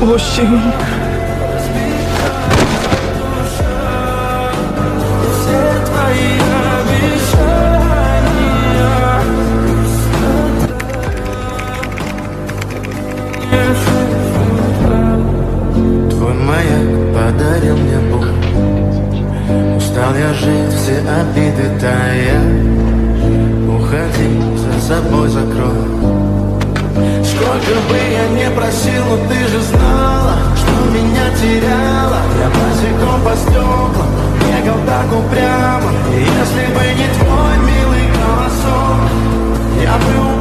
Осень. Твой маяк подарил мне боль. Устал я жить, все обиды тая. Уходи, за собой закрой. Сколько бы я не просил, но ты же знала, что меня теряла. Я босиком по стеклам бегал так упрямо. И если бы не твой милый голосок, я бы